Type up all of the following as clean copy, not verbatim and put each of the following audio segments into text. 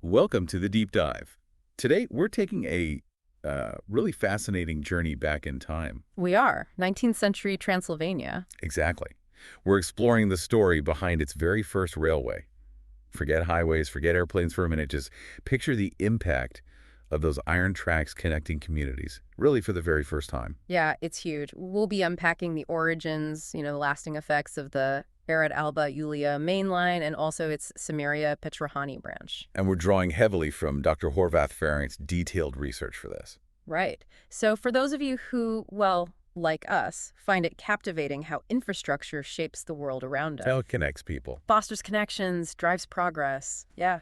Welcome to the Deep Dive. Today, we're taking a really fascinating journey back in time. We are. 19th century Transylvania. Exactly. We're exploring the story behind its very first railway. Forget highways, forget airplanes for a minute. Just picture the impact of those iron tracks connecting communities, really for the very first time. Yeah, it's huge. We'll be unpacking the origins, the lasting effects of the Arad, Alba, Iulia main line and also its Simeria Petroșani branch. And we're drawing heavily from Dr. Horvath Farring's detailed research for this. Right. So for those of you who, well, like us, find it captivating how infrastructure shapes the world around us. How it connects people. Fosters connections, drives progress. Yeah,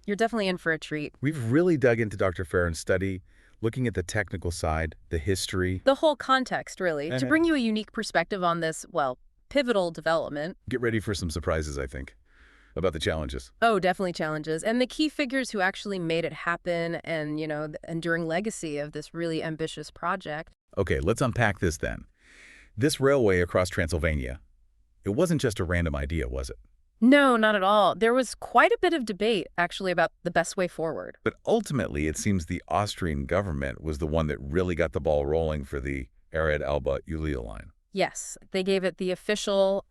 you're definitely in for a treat. We've really dug into Dr. Farring's study, looking at the technical side, the history. The whole context, really, to bring you a unique perspective on this, well, pivotal development. Get ready for some surprises, I think, about the challenges. Oh, definitely challenges. And the key figures who actually made it happen and, the enduring legacy of this really ambitious project. Okay, let's unpack this then. This railway across Transylvania, it wasn't just a random idea, was it? No, not at all. There was quite a bit of debate, actually, about the best way forward. But ultimately, it seems the Austrian government was the one that really got the ball rolling for the Arad, Alba, Iulia line. Yes, they gave it the official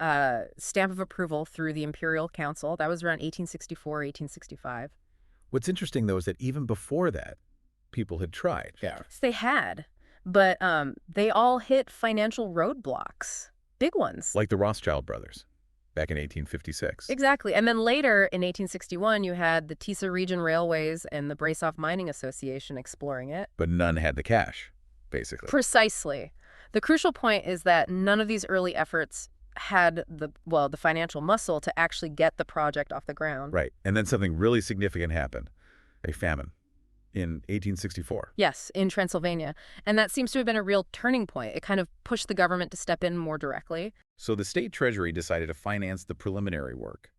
stamp of approval through the Imperial Council. That was around 1864, 1865. What's interesting, though, is that even before that, people had tried. Yeah. They had, but they all hit financial roadblocks, big ones. Like the Rothschild brothers back in 1856. Exactly. And then later, in 1861, you had the Tisa Region Railways and the Braesov Mining Association exploring it. But none had the cash, basically. Precisely. The crucial point is that none of these early efforts had the financial muscle to actually get the project off the ground. Right. And then something really significant happened, a famine in 1864. Yes, in Transylvania. And that seems to have been a real turning point. It kind of pushed the government to step in more directly. So the state treasury decided to finance the preliminary work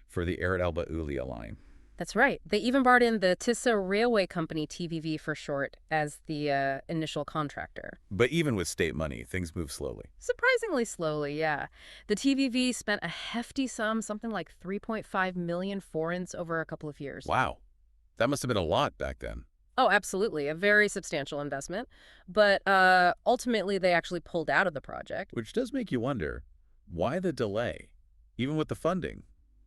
for the Arad Alba Iulia line. That's right. They even brought in the Tisa Railway Company, TVV for short, as the initial contractor. But even with state money, things move slowly. Surprisingly slowly, yeah. The TVV spent a hefty sum, something like 3.5 million forints over a couple of years. Wow. That must have been a lot back then. Oh, absolutely. A very substantial investment. But ultimately, they actually pulled out of the project. Which does make you wonder, why the delay, even with the funding?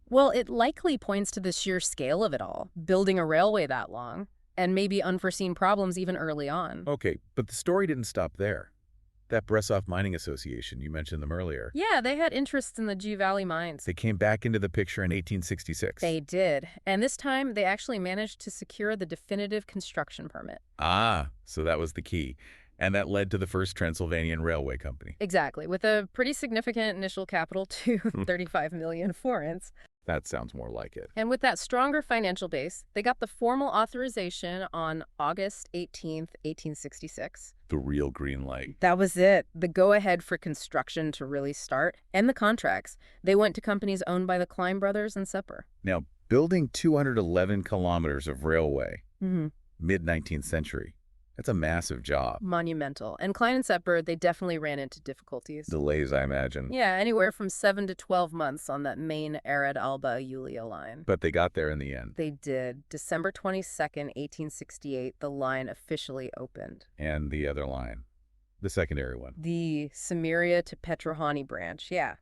Well, it likely points to the sheer scale of it all, building a railway that long, and maybe unforeseen problems even early on. Okay, but the story didn't stop there. That Braesov Mining Association, you mentioned them earlier. Yeah, they had interests in the G Valley mines. They came back into the picture in 1866. They did. And this time, they actually managed to secure the definitive construction permit. Ah, so that was the key. And that led to the first Transylvanian Railway Company. Exactly, with a pretty significant initial capital to 35 million forints. That sounds more like it. And with that stronger financial base, they got the formal authorization on August 18th, 1866. The real green light. That was it. The go-ahead for construction to really start, and the contracts. They went to companies owned by the Klein brothers and Sepper. Now, building 211 kilometers of railway, mid-19th century, that's a massive job. Monumental. And Klein and Sepper, they definitely ran into difficulties. Delays, I imagine. Yeah, anywhere from 7 to 12 months on that main Arad Alba Iulia line. But they got there in the end. They did. December 22nd, 1868, the line officially opened. And the other line, the secondary one. The Simeria to Petroșani branch, yeah.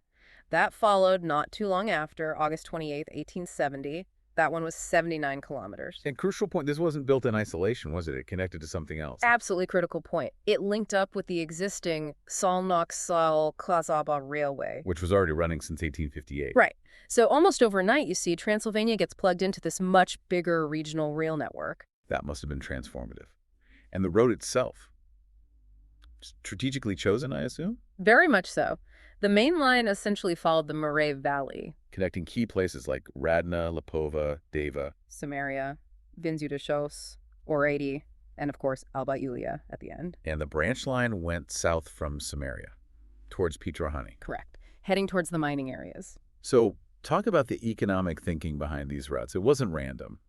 That followed not too long after, August 28th, 1870. That one was 79 kilometers. And crucial point, this wasn't built in isolation, was it? It connected to something else. Absolutely critical point. It linked up with the existing Szolnok-Szal-Klazaба railway, which was already running since 1858. Right. So almost overnight, you see, Transylvania gets plugged into this much bigger regional rail network. That must have been transformative. And the road itself, strategically chosen, I assume? Very much so. The main line essentially followed the Murray Valley, connecting key places like Radna, Lapova, Deva, Simeria, Vinzudashos, Orady, and of course Alba Iulia at the end. And the branch line went south from Simeria, towards Petroșani. Correct. Heading towards the mining areas. So talk about the economic thinking behind these routes. It wasn't random.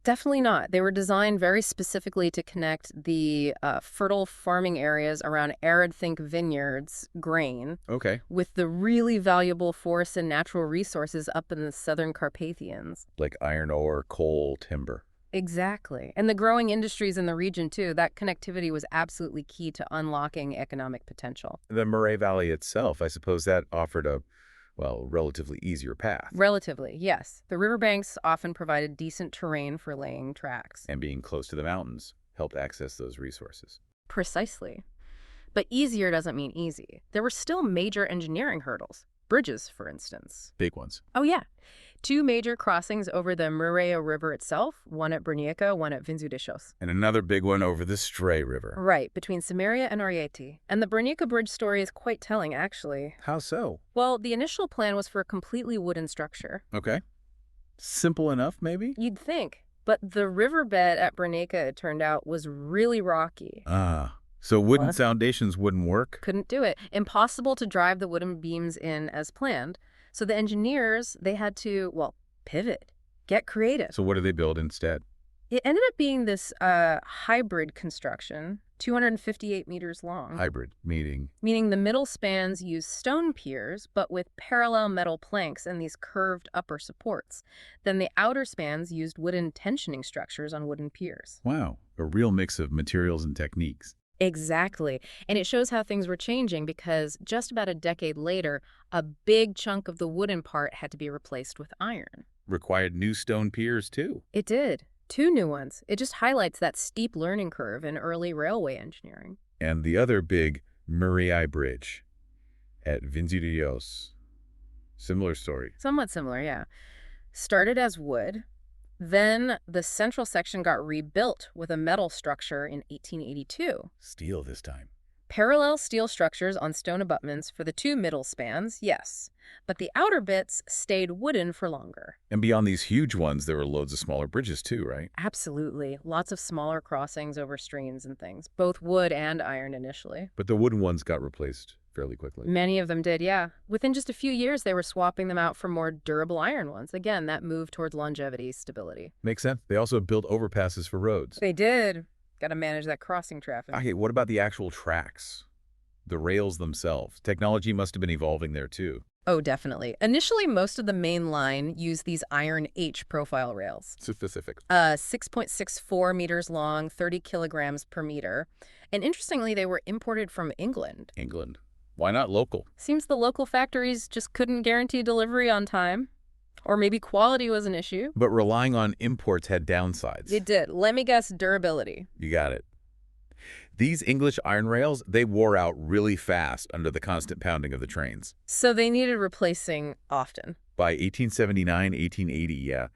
Definitely not. They were designed very specifically to connect the fertile farming areas around arid, think vineyards, grain, with the really valuable forests and natural resources up in the southern Carpathians. Like iron ore, coal, timber. Exactly. And the growing industries in the region, too, that connectivity was absolutely key to unlocking economic potential. The Murray Valley itself, I suppose that offered a, well, relatively easier path. Relatively, yes. The riverbanks often provided decent terrain for laying tracks. And being close to the mountains helped access those resources. Precisely. But easier doesn't mean easy. There were still major engineering hurdles. Bridges, for instance. Big ones. Oh, yeah. 2 major crossings over the Mureș River itself, one at Brănică, one at Vinzudișos. And another big one over the Stray River. Right, between Simeria and Arieti. And the Brănică Bridge story is quite telling, actually. How so? Well, the initial plan was for a completely wooden structure. Okay. Simple enough, maybe? You'd think. But the riverbed at Brănică, it turned out, was really rocky. So wooden foundations wouldn't work? Couldn't do it. Impossible to drive the wooden beams in as planned. So the engineers, they had to, well, pivot, get creative. So what did they build instead? It ended up being this hybrid construction, 258 meters long. Hybrid, meaning? Meaning the middle spans used stone piers, but with parallel metal planks and these curved upper supports. Then the outer spans used wooden tensioning structures on wooden piers. Wow, a real mix of materials and techniques. Exactly. And it shows how things were changing because just about a decade later, a big chunk of the wooden part had to be replaced with iron. Required new stone piers, too. It did. 2 new ones. It just highlights that steep learning curve in early railway engineering. And the other big Murray Bridge at Vinzudișos. Similar story. Somewhat similar, yeah. Started as wood. Then the central section got rebuilt with a metal structure in 1882. Steel this time. Parallel steel structures on stone abutments for the 2 middle spans, yes. But the outer bits stayed wooden for longer. And beyond these huge ones, there were loads of smaller bridges too, right? Absolutely. Lots of smaller crossings over streams and things, both wood and iron initially. But the wooden ones got replaced fairly quickly. Many of them did, yeah. Within just a few years, they were swapping them out for more durable iron ones. Again, that move towards longevity, stability. Makes sense. They also built overpasses for roads. They did. Got to manage that crossing traffic. Okay, what about the actual tracks? The rails themselves. Technology must have been evolving there too. Oh, definitely. Initially, most of the main line used these iron H profile rails. Specific. 6.64 meters long, 30 kilograms per meter. And interestingly, they were imported from England. England. Why not local? Seems the local factories just couldn't guarantee delivery on time. Or maybe quality was an issue. But relying on imports had downsides. It did. Let me guess, durability. You got it. These English iron rails, they wore out really fast under the constant pounding of the trains. So they needed replacing often. By 1879, 1880, yeah.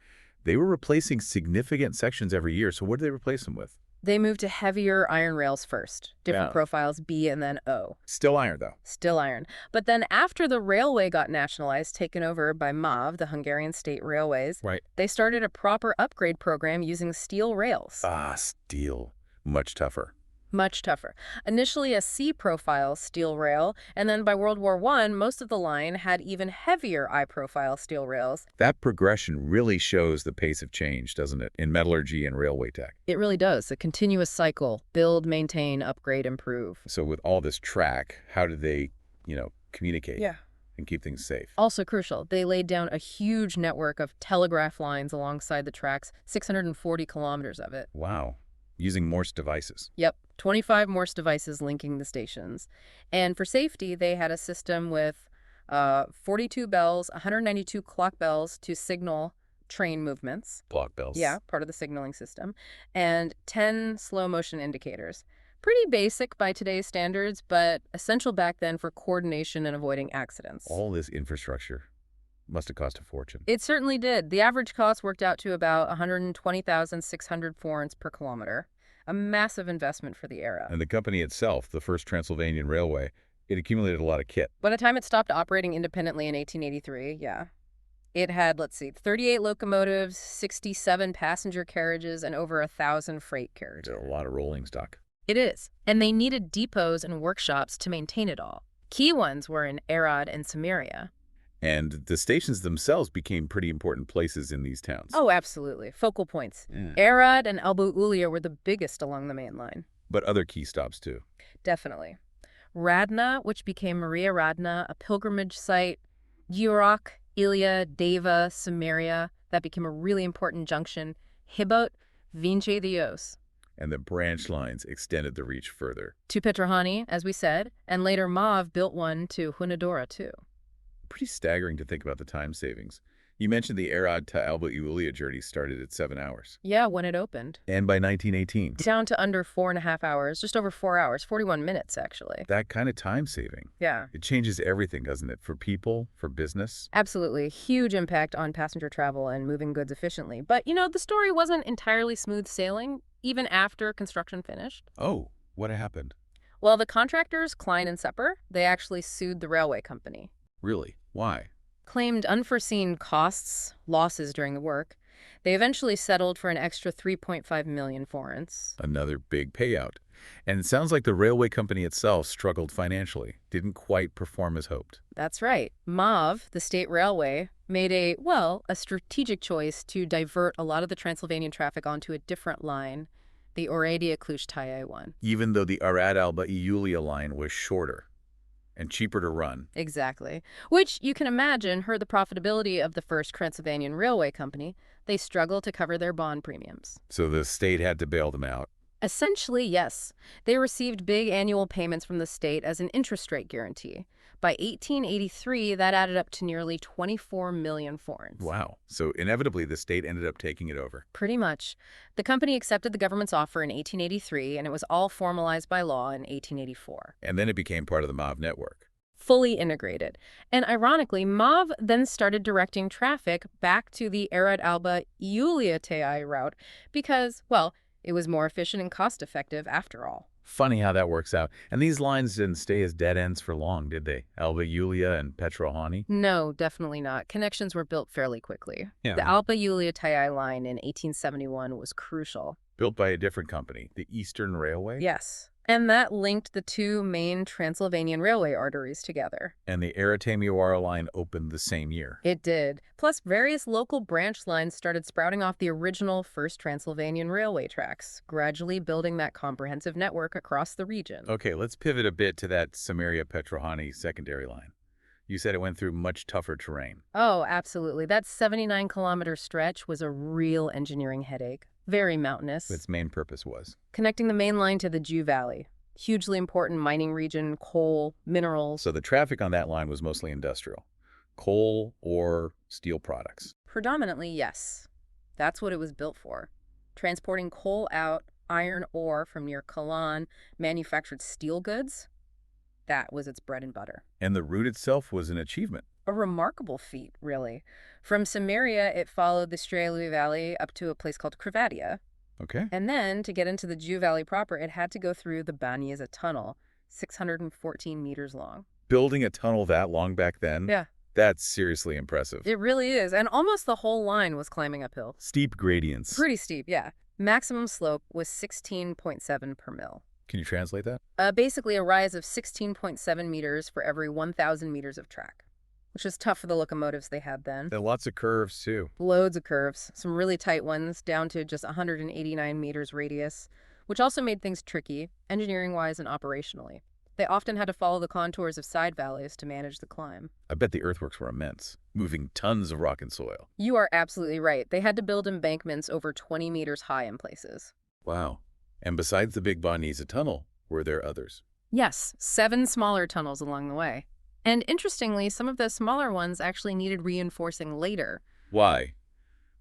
They were replacing significant sections every year. So what did they replace them with? They moved to heavier iron rails first. Different profiles, B and then O. Still iron, though. Still iron. But then after the railway got nationalized, taken over by MÁV, the Hungarian State Railways, they started a proper upgrade program using steel rails. Steel. Much tougher. Much tougher. Initially a C-profile steel rail, and then by World War I, most of the line had even heavier I-profile steel rails. That progression really shows the pace of change, doesn't it, in metallurgy and railway tech? It really does. A continuous cycle. Build, maintain, upgrade, improve. So with all this track, how do they, communicate? Yeah. And keep things safe? Also crucial, they laid down a huge network of telegraph lines alongside the tracks, 640 kilometers of it. Wow. Using Morse devices. Yep, 25 Morse devices linking the stations. And for safety, they had a system with 42 bells, 192 clock bells to signal train movements. Clock bells. Yeah, part of the signaling system. And 10 slow motion indicators. Pretty basic by today's standards, but essential back then for coordination and avoiding accidents. All this infrastructure must have cost a fortune. It certainly did. The average cost worked out to about 120,600 forints per kilometer. A massive investment for the era. And the company itself, the first Transylvanian Railway, it accumulated a lot of kit. By the time it stopped operating independently in 1883, it had, 38 locomotives, 67 passenger carriages, and over 1,000 freight carriages. A lot of rolling stock. It is. And they needed depots and workshops to maintain it all. Key ones were in Arad and Simeria. And the stations themselves became pretty important places in these towns. Oh, absolutely. Focal points. Yeah. Arad and Alba Iulia were the biggest along the main line. But other key stops, too. Definitely. Radna, which became Maria Radna, a pilgrimage site. Iulia, Deva, Simeria, that became a really important junction. Hibot, Vinci Dios. And the branch lines extended the reach further. To Petroșani, as we said, and later MAV built one to Hunedoara, too. Pretty staggering to think about the time savings. You mentioned the Arad to Alba Iulia journey started at 7 hours. Yeah, when it opened. And by 1918. Down to under 4.5 hours, just over 4 hours, 41 minutes, actually. That kind of time saving. Yeah. It changes everything, doesn't it? For people, for business. Absolutely. Huge impact on passenger travel and moving goods efficiently. But, the story wasn't entirely smooth sailing, even after construction finished. Oh, what happened? Well, the contractors, Klein and Sepper, they actually sued the railway company. Really? Why? Claimed unforeseen costs, losses during the work. They eventually settled for an extra 3.5 million forints. Another big payout. And it sounds like the railway company itself struggled financially, didn't quite perform as hoped. That's right. MAV, the state railway, made a strategic choice to divert a lot of the Transylvanian traffic onto a different line, the Oradea-Cluj-Taiai one. Even though the Arad-Alba-Iulia line was shorter and cheaper to run. Exactly. Which, you can imagine, hurt the profitability of the first Transylvanian railway company. They struggled to cover their bond premiums. So the state had to bail them out. Essentially, yes. They received big annual payments from the state as an interest rate guarantee. By 1883, that added up to nearly 24 million forints. Wow. So inevitably, the state ended up taking it over. Pretty much. The company accepted the government's offer in 1883, and it was all formalized by law in 1884. And then it became part of the MAV network. Fully integrated. And ironically, MAV then started directing traffic back to the Arad-Alba-Iulia-Taiai route because, it was more efficient and cost-effective after all. Funny how that works out. And these lines didn't stay as dead ends for long, did they? Alba, Iulia, and Petroșani? No, definitely not. Connections were built fairly quickly. Yeah. The Alba-Iulia-Taiai line in 1871 was crucial. Built by a different company, the Eastern Railway? Yes. And that linked the two main Transylvanian railway arteries together. And the Arad-Timișoara line opened the same year. It did. Plus, various local branch lines started sprouting off the original first Transylvanian railway tracks, gradually building that comprehensive network across the region. Okay, let's pivot a bit to that Simeria-Petroșani secondary line. You said it went through much tougher terrain. Oh, absolutely. That 79-kilometer stretch was a real engineering headache. Very mountainous. Its main purpose was? Connecting the main line to the Jiu Valley. Hugely important mining region, coal, minerals. So the traffic on that line was mostly industrial. Coal or steel products. Predominantly, yes. That's what it was built for. Transporting coal out, iron ore from near Kalan, manufactured steel goods. That was its bread and butter. And the route itself was an achievement. A remarkable feat, really. From Simeria, it followed the Strelui Valley up to a place called Cravadia. Okay. And then, to get into the Jiu Valley proper, it had to go through the Banieza Tunnel, 614 meters long. Building a tunnel that long back then? Yeah. That's seriously impressive. It really is. And almost the whole line was climbing uphill. Steep gradients. Pretty steep, yeah. Maximum slope was 16.7 per mil. Can you translate that? Basically a rise of 16.7 meters for every 1,000 meters of track, which is tough for the locomotives they had then. There are lots of curves, too. Loads of curves, some really tight ones, down to just 189 meters radius, which also made things tricky, engineering-wise and operationally. They often had to follow the contours of side valleys to manage the climb. I bet the earthworks were immense, moving tons of rock and soil. You are absolutely right. They had to build embankments over 20 meters high in places. Wow. And besides the big Baniza tunnel, were there others? Yes, 7 smaller tunnels along the way. And interestingly, some of the smaller ones actually needed reinforcing later. Why?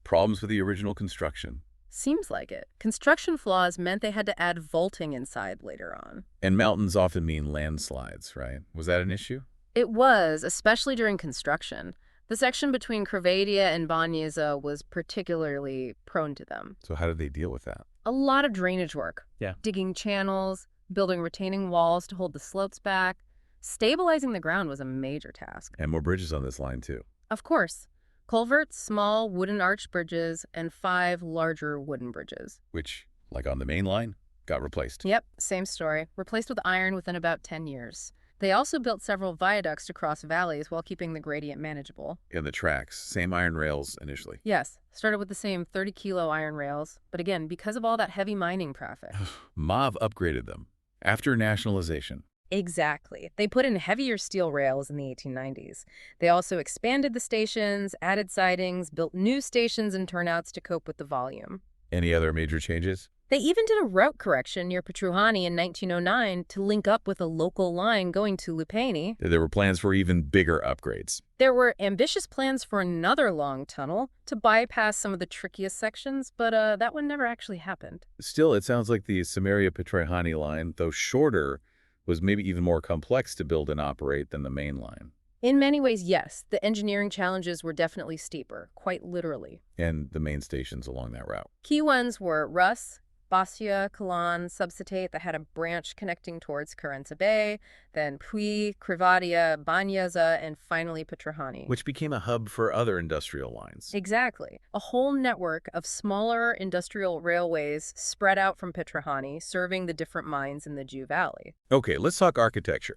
Problems with the original construction. Seems like it. Construction flaws meant they had to add vaulting inside later on. And mountains often mean landslides, right? Was that an issue? It was, especially during construction. The section between Cravadia and Banieza was particularly prone to them. So how did they deal with that? A lot of drainage work. Yeah. Digging channels, building retaining walls to hold the slopes back. Stabilizing the ground was a major task. And more bridges on this line, too. Of course. Culverts, small wooden arch bridges, and 5 larger wooden bridges. Which, like on the main line, got replaced. Yep, same story. Replaced with iron within about 10 years. They also built several viaducts to cross valleys while keeping the gradient manageable. And the tracks, same iron rails initially. Yes, started with the same 30-kilo iron rails, but again, because of all that heavy mining traffic. MAV upgraded them after nationalization. Exactly. They put in heavier steel rails in the 1890s. They also expanded the stations, added sidings, built new stations and turnouts to cope with the volume. Any other major changes? They even did a route correction near Petroșani in 1909 to link up with a local line going to Lupani. There were plans for even bigger upgrades. There were ambitious plans for another long tunnel to bypass some of the trickiest sections, but that one never actually happened. Still, it sounds like the Simeria-Petroșani line, though shorter, was maybe even more complex to build and operate than the main line. In many ways, yes, the engineering challenges were definitely steeper, quite literally. And the main stations along that route. Key ones were Rus, Bastia, Kalan, Subcitate that had a branch connecting towards Carența Bay, then Pui, Krivadia, Banyaza, and finally Petroșani. Which became a hub for other industrial lines. Exactly. A whole network of smaller industrial railways spread out from Petroșani, serving the different mines in the Jiu Valley. Okay, let's talk architecture.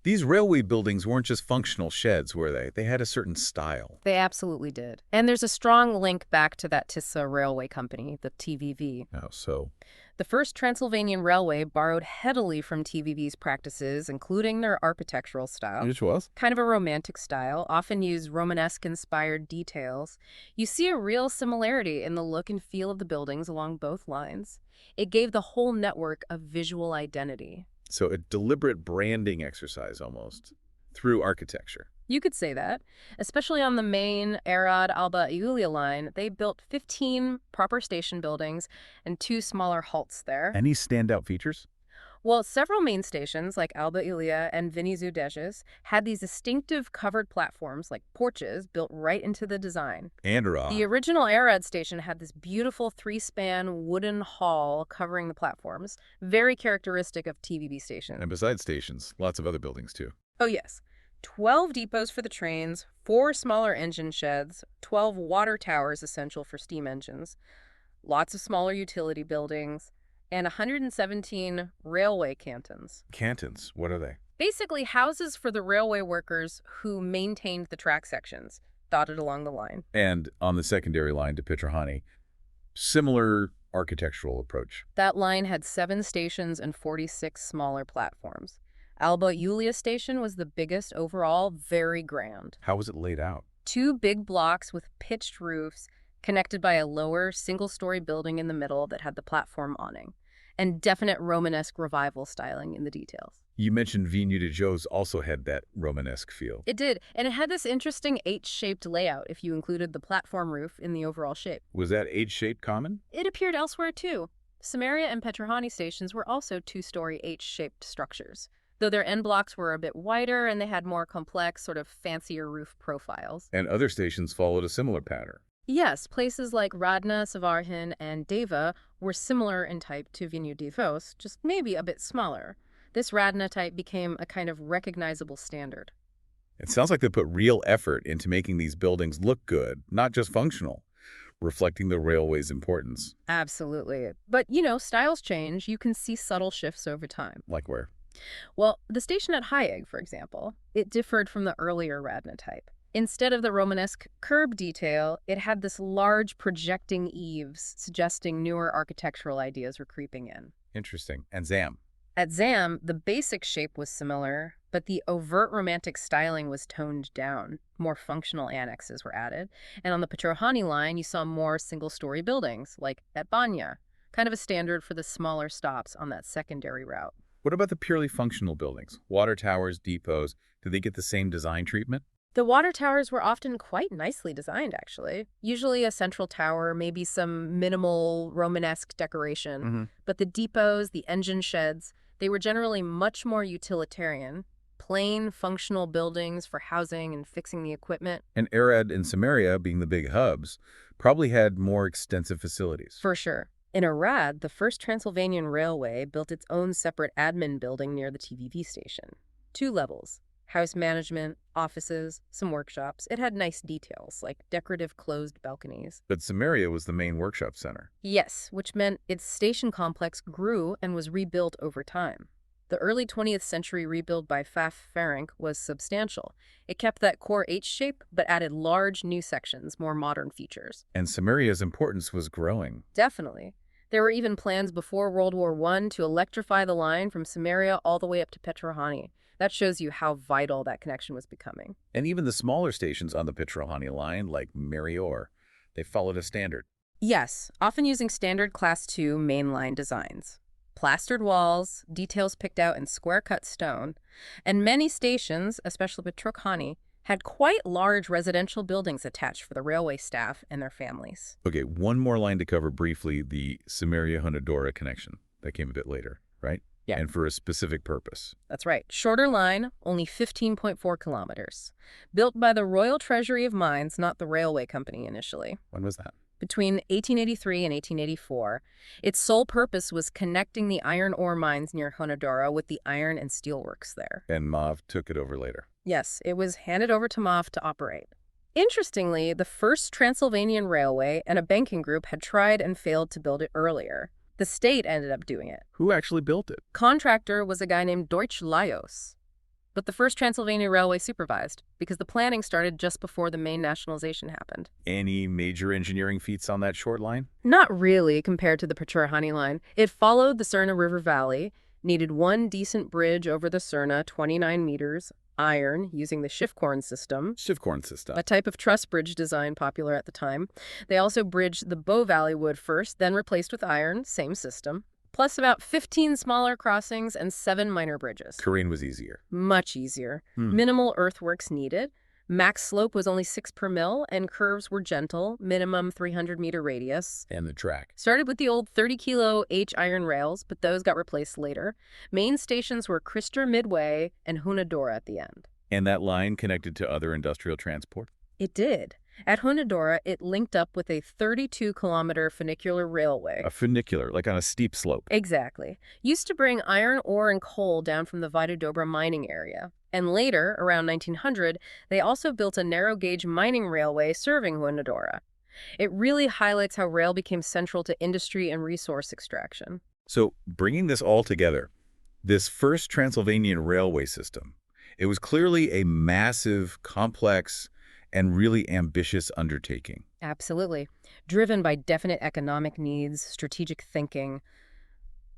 These railway buildings weren't just functional sheds, were they? They had a certain style. They absolutely did. And there's a strong link back to that Tisa Railway Company, the TVV. How so? The first Transylvanian railway borrowed heavily from TVV's practices, including their architectural style. Which was? Kind of a romantic style, often used Romanesque-inspired details. You see a real similarity in the look and feel of the buildings along both lines. It gave the whole network a visual identity. So a deliberate branding exercise almost, through architecture. You could say that. Especially on the main Arad, Alba, Iulia line, they built 15 proper station buildings and 2 smaller halts there. Any standout features? Well, several main stations, like Alba Iulia and Venizu Dejes, had these distinctive covered platforms, like porches, built right into the design. And The original Arad station had this beautiful 3-span wooden hall covering the platforms, very characteristic of TVB stations. And besides stations, lots of other buildings too. Oh, yes. 12 depots for the trains, 4 smaller engine sheds, 12 water towers essential for steam engines, lots of smaller utility buildings, and 117 railway cantons. Cantons, what are they? Basically houses for the railway workers who maintained the track sections, dotted along the line. And on the secondary line to Petroșani, similar architectural approach. That line had 7 stations and 46 smaller platforms. Alba Iulia station was the biggest overall, very grand. How was it laid out? 2 big blocks with pitched roofs, connected by a lower, single-story building in the middle that had the platform awning, and definite Romanesque revival styling in the details. You mentioned Vinu de Jos also had that Romanesque feel. It did, and it had this interesting H-shaped layout if you included the platform roof in the overall shape. Was that H-shape common? It appeared elsewhere, too. Simeria and Petroșani stations were also 2-story H-shaped structures, though their end blocks were a bit wider and they had more complex, sort of fancier roof profiles. And other stations followed a similar pattern. Yes, places like Radna, Savarhin, and Deva were similar in type to Vinu de Jos, just maybe a bit smaller. This Radna type became a kind of recognizable standard. It sounds like they put real effort into making these buildings look good, not just functional, reflecting the railway's importance. Absolutely. But, you know, styles change. You can see subtle shifts over time. Like where? Well, the station at Hayeg, for example, it differed from the earlier Radna type. Instead of the Romanesque curb detail, it had this large projecting eaves, suggesting newer architectural ideas were creeping in. Interesting. And Zam? At Zam, the basic shape was similar, but the overt romantic styling was toned down. More functional annexes were added. And on the Petroșani line, you saw more single-story buildings, like at Banya, kind of a standard for the smaller stops on that secondary route. What about the purely functional buildings? Water towers, depots, did they get the same design treatment? The water towers were often quite nicely designed, actually. Usually a central tower, maybe some minimal Romanesque decoration. But the depots, the engine sheds, they were generally much more utilitarian, plain, functional buildings for housing and fixing the equipment. And Arad and Simeria, being the big hubs, probably had more extensive facilities. For sure. In Arad, the first Transylvanian Railway built its own separate admin building near the TVV station. 2 levels. House management, offices, some workshops. It had nice details, like decorative closed balconies. But Simeria was the main workshop center. Yes, which meant its station complex grew and was rebuilt over time. The early 20th century rebuild by Pfaff Ferenc was substantial. It kept that core H shape, but added large new sections, more modern features. And Simeria's importance was growing. Definitely. There were even plans before World War I to electrify the line from Simeria all the way up to Petroșani. That shows you how vital that connection was becoming. And even the smaller stations on the Petroșani line, like Merior, they followed a standard. Yes, often using standard Class II mainline designs. Plastered walls, details picked out in square-cut stone, and many stations, especially Petroșani, had quite large residential buildings attached for the railway staff and their families. Okay, one more line to cover briefly, the Simeria-Hunedoara connection. That came a bit later, right? Yeah. And for a specific purpose. That's right. Shorter line, only 15.4 kilometers. Built by the Royal Treasury of Mines, not the railway company initially. When was that? Between 1883 and 1884, its sole purpose was connecting the iron ore mines near Hunedoara with the iron and steel works there. And MAV took it over later. Yes, it was handed over to MAV to operate. Interestingly, the first Transylvanian railway and a banking group had tried and failed to build it earlier. The state ended up doing it. Who actually built it? Contractor was a guy named Deutsche Lajos. But the first Transylvania Railway supervised, because the planning started just before the main nationalization happened. Any major engineering feats on that short line? Not really compared to the Petroșani line. It followed the Cerna River Valley, needed one decent bridge over the Cerna, 29 meters, iron, using the Schiffkorn system, Schiffkorn system. a type of truss bridge design popular at the time. They also bridged the Bow Valley wood first, then replaced with iron, same system. Plus about 15 smaller crossings and 7 minor bridges. Careen was easier. Much easier. Minimal earthworks needed. Max slope was only 6 per mil, and curves were gentle, minimum 300-meter radius. And the track. Started with the old 30-kilo H-iron rails, but those got replaced later. Main stations were Christer midway and Hunedoara at the end. And that line connected to other industrial transport? It did. At Hunedoara, it linked up with a 32-kilometer funicular railway. A funicular, like on a steep slope. Exactly. Used to bring iron ore and coal down from the Vita Dobra mining area. And later, around 1900, they also built a narrow-gauge mining railway serving Hunedoara. It really highlights how rail became central to industry and resource extraction. So, bringing this all together, this first Transylvanian railway system, it was clearly a massive, complex, and really ambitious undertaking. Absolutely. Driven by definite economic needs, strategic thinking.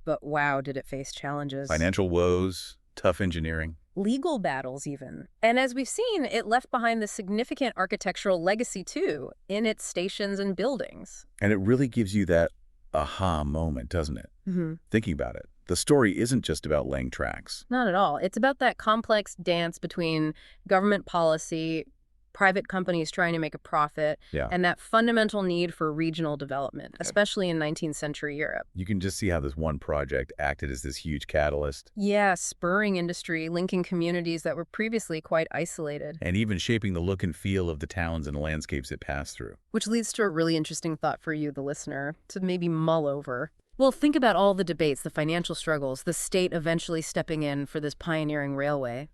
But wow, did it face challenges. Financial woes, tough engineering. Legal battles even. And as we've seen, it left behind this significant architectural legacy too, in its stations and buildings. And it really gives you that aha moment, doesn't it? Thinking about it. The story isn't just about laying tracks. Not at all. It's about that complex dance between government policy, private companies trying to make a profit, and that fundamental need for regional development, especially in 19th century Europe. You can just see how this one project acted as this huge catalyst. Yeah, spurring industry, linking communities that were previously quite isolated. And even shaping the look and feel of the towns and landscapes it passed through. Which leads to a really interesting thought for you, the listener, to maybe mull over. Well, think about all the debates, the financial struggles, the state eventually stepping in for this pioneering railway.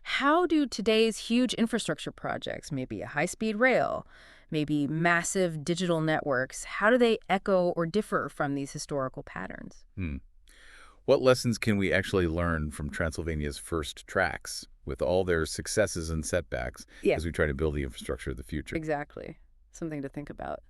How do today's huge infrastructure projects, maybe a high-speed rail, maybe massive digital networks, how do they echo or differ from these historical patterns? What lessons can we actually learn from Transylvania's first tracks, with all their successes and setbacks, as we try to build the infrastructure of the future? Exactly. Something to think about.